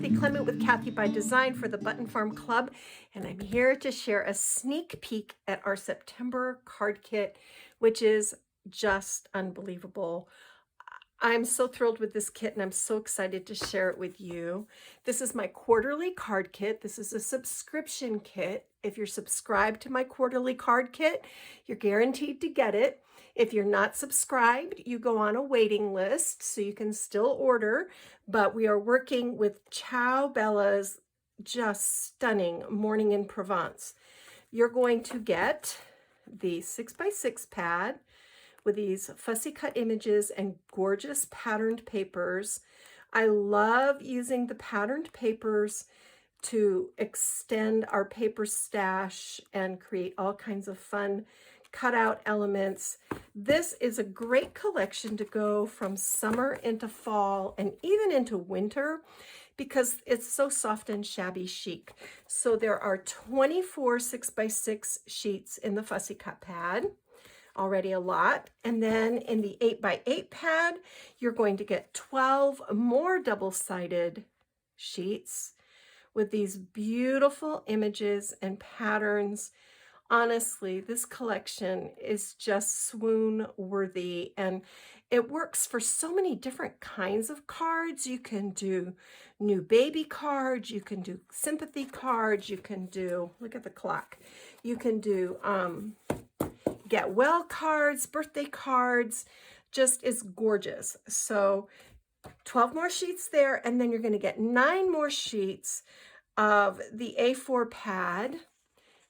Kathy Clement with Kathy by Design for the Button Farm Club, and I'm here to share a sneak peek at our September card kit, which is just unbelievable. I'm so thrilled with this kit and I'm so excited to share it with you. This is my quarterly card kit. This is a subscription kit. If you're subscribed to my quarterly card kit, you're guaranteed to get it. If you're not subscribed, you go on a waiting list so you can still order, but we are working with Ciao Bella's just stunning Morning in Provence. You're going to get the 6x6 pad with these fussy cut images and gorgeous patterned papers. I love using the patterned papers to extend our paper stash and create all kinds of fun cutout elements. This is a great collection to go from summer into fall and even into winter because it's so soft and shabby chic. So there are 24 6x6 sheets in the fussy cut pad. Already a lot. And then in the 8x8 pad, you're going to get 12 more double-sided sheets with these beautiful images and patterns. Honestly, this collection is just swoon worthy, and it works for so many different kinds of cards. You can do new baby cards, you can do sympathy cards, you can do, look at the clock, you can do get well cards, birthday cards, just is gorgeous. So 12 more sheets there, and then you're going to get 9 more sheets of the A4 pad.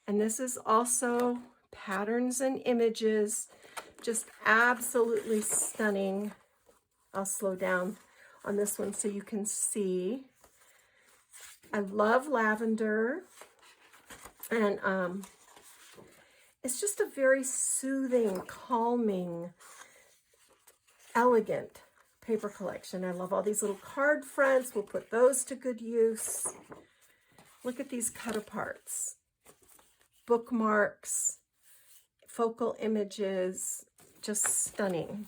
And this is also patterns and images, just absolutely stunning. I'll slow down on this one so you can see. I love lavender, and it's just a very soothing, calming, elegant paper collection. I love all these little card fronts. We'll put those to good use. Look at these cut aparts, bookmarks, focal images, just stunning.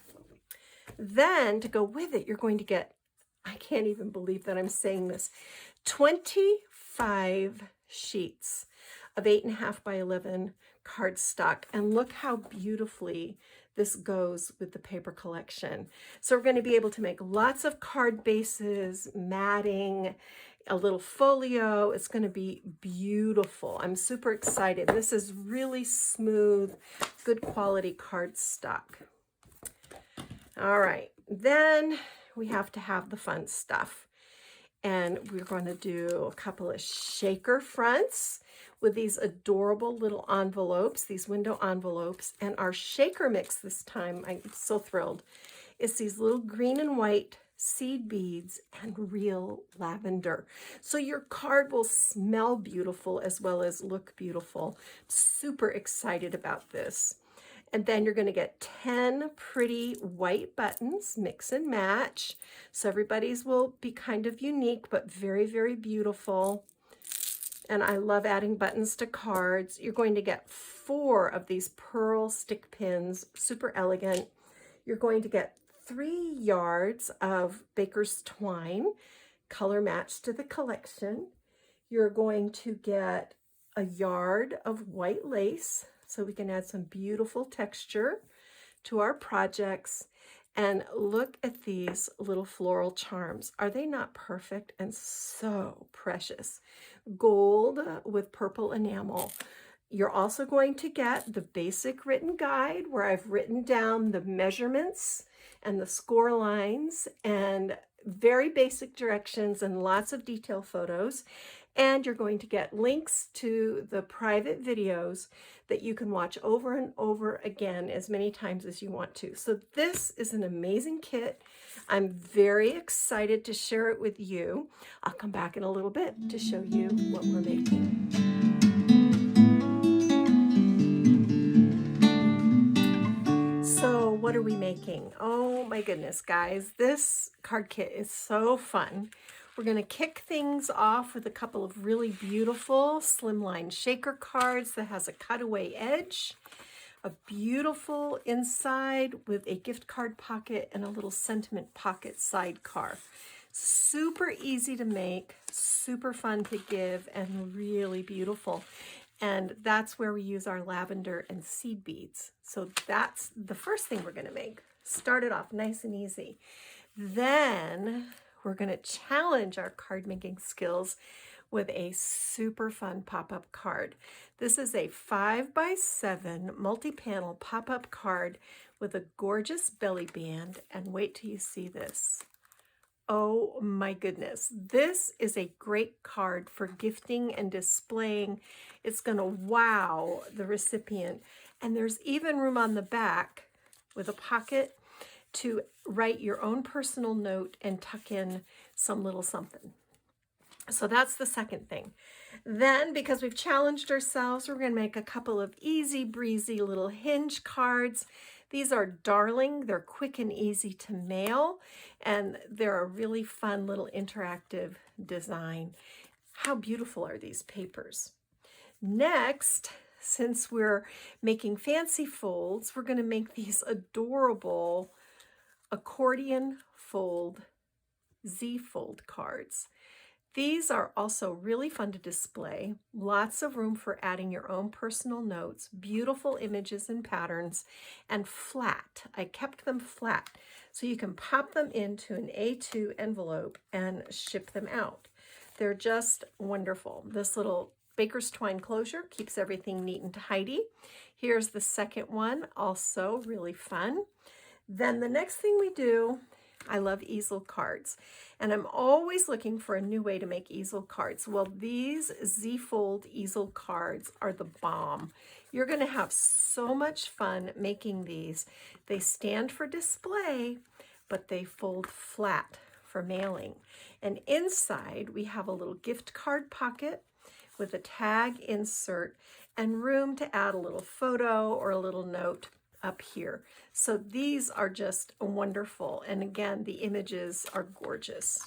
Then to go with it, you're going to get, I can't even believe that I'm saying this, 25 sheets of 8.5 by 11 cardstock, and look how beautifully this goes with the paper collection. So we're going to be able to make lots of card bases, matting, a little folio. It's going to be beautiful. I'm super excited. This is really smooth, good quality cardstock. All right, then we have to have the fun stuff. And we're going to do a couple of shaker fronts with these adorable little envelopes, these window envelopes. And our shaker mix this time, I'm so thrilled, is these little green and white seed beads and real lavender. So your card will smell beautiful as well as look beautiful. Super excited about this. And then you're going to get 10 pretty white buttons, mix and match. So everybody's will be kind of unique, but very, very beautiful. And I love adding buttons to cards. You're going to get 4 of these pearl stick pins, super elegant. You're going to get 3 yards of baker's twine, color matched to the collection. You're going to get a yard of white lace, so we can add some beautiful texture to our projects. And look at these little floral charms. Are they not perfect and so precious? Gold with purple enamel. You're also going to get the basic written guide where I've written down the measurements and the score lines and very basic directions and lots of detail photos. And you're going to get links to the private videos that you can watch over and over again as many times as you want to. So this is an amazing kit. I'm very excited to share it with you. I'll come back in a little bit to show you what we're making. So what are we making? Oh my goodness, guys. This card kit is so fun. We're going to kick things off with a couple of really beautiful slimline shaker cards that has a cutaway edge, a beautiful inside with a gift card pocket and a little sentiment pocket sidecar. Super easy to make, super fun to give, and really beautiful. And that's where we use our lavender and seed beads. So that's the first thing we're going to make. Start it off nice and easy. Then we're going to challenge our card making skills with a super fun pop-up card. This is a 5x7 multi-panel pop-up card with a gorgeous belly band, and wait till you see this. Oh my goodness, this is a great card for gifting and displaying. It's going to wow the recipient, and there's even room on the back with a pocket to write your own personal note and tuck in some little something. So that's the second thing. Then, because we've challenged ourselves, we're going to make a couple of easy breezy little hinge cards. These are darling. They're quick and easy to mail, and they're a really fun little interactive design. How beautiful are these papers? Next, since we're making fancy folds, we're going to make these adorable accordion fold Z-fold cards. These are also really fun to display, lots of room for adding your own personal notes, beautiful images and patterns, and flat. I kept them flat so you can pop them into an A2 envelope and ship them out. They're just wonderful. This little baker's twine closure keeps everything neat and tidy. Here's the second one, also really fun. Then the next thing we do, I love easel cards, and I'm always looking for a new way to make easel cards. Well, these Z-fold easel cards are the bomb. You're going to have so much fun making these. They stand for display, but they fold flat for mailing. And inside, we have a little gift card pocket with a tag insert and room to add a little photo or a little note up here. So these are just wonderful. And again, the images are gorgeous.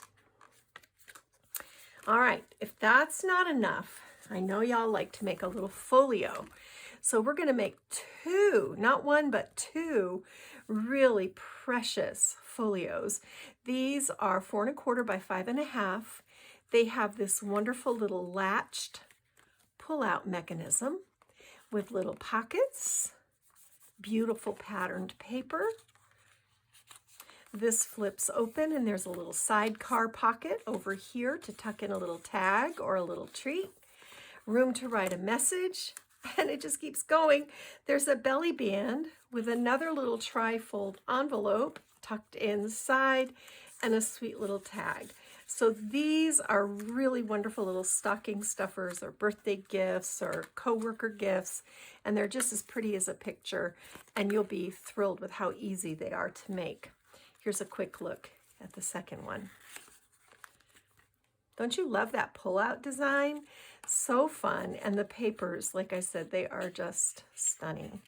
All right, if that's not enough, I know y'all like to make a little folio. So we're going to make two, not one, but two really precious folios. These are 4 1/4 by 5 1/2. They have this wonderful little latched pull-out mechanism with little pockets. Beautiful patterned paper. This flips open and there's a little sidecar pocket over here to tuck in a little tag or a little treat. Room to write a message, and it just keeps going. There's a belly band with another little tri-fold envelope tucked inside and a sweet little tag. So these are really wonderful little stocking stuffers or birthday gifts or coworker gifts, and they're just as pretty as a picture, and you'll be thrilled with how easy they are to make. Here's a quick look at the second one. Don't you love that pull-out design? So fun, and the papers, like I said, they are just stunning.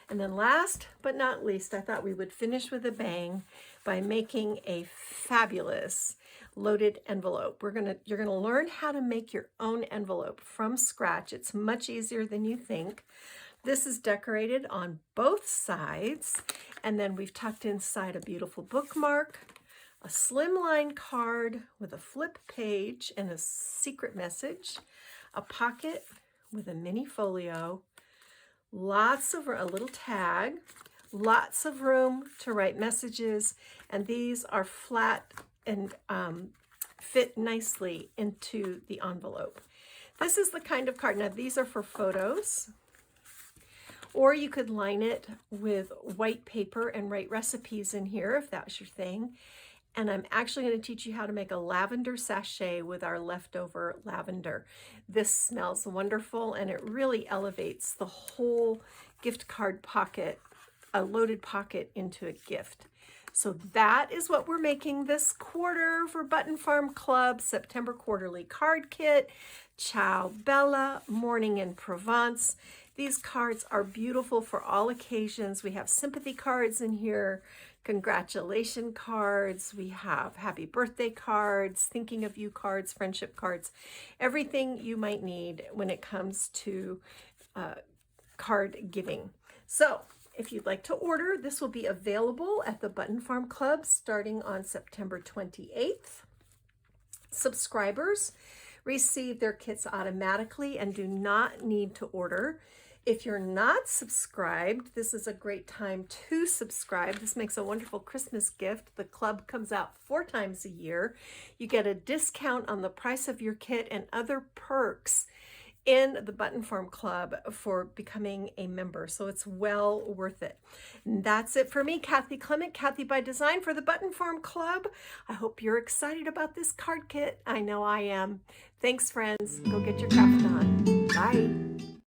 And then last but not least, I thought we would finish with a bang by making a fabulous loaded envelope. You're gonna learn how to make your own envelope from scratch. It's much easier than you think. This is decorated on both sides, and then we've tucked inside a beautiful bookmark, a slimline card with a flip page and a secret message, a pocket with a mini folio, lots of a little tag, lots of room to write messages, and these are flat and fit nicely into the envelope. This is the kind of card. Now these are for photos, or you could line it with white paper and write recipes in here if that's your thing. And I'm actually going to teach you how to make a lavender sachet with our leftover lavender. This smells wonderful, and it really elevates the whole gift card pocket, a loaded pocket, into a gift. So that is what we're making this quarter for Button Farm Club September Quarterly Card Kit. Ciao Bella, Morning in Provence. These cards are beautiful for all occasions. We have sympathy cards in here, congratulation cards, we have happy birthday cards, thinking of you cards, friendship cards, everything you might need when it comes to card giving. So If you'd like to order, this will be available at the Button Farm Club starting on September 28th. Subscribers receive their kits automatically and do not need to order. If you're not subscribed, this is a great time to subscribe. This makes a wonderful Christmas gift. The club comes out 4 times a year. You get a discount on the price of your kit and other perks in the Button Farm Club for becoming a member. So it's well worth it. And that's it for me, Kathy Clement, Kathy by Design for the Button Farm Club. I hope you're excited about this card kit. I know I am. Thanks, friends. Go get your craft on. Bye.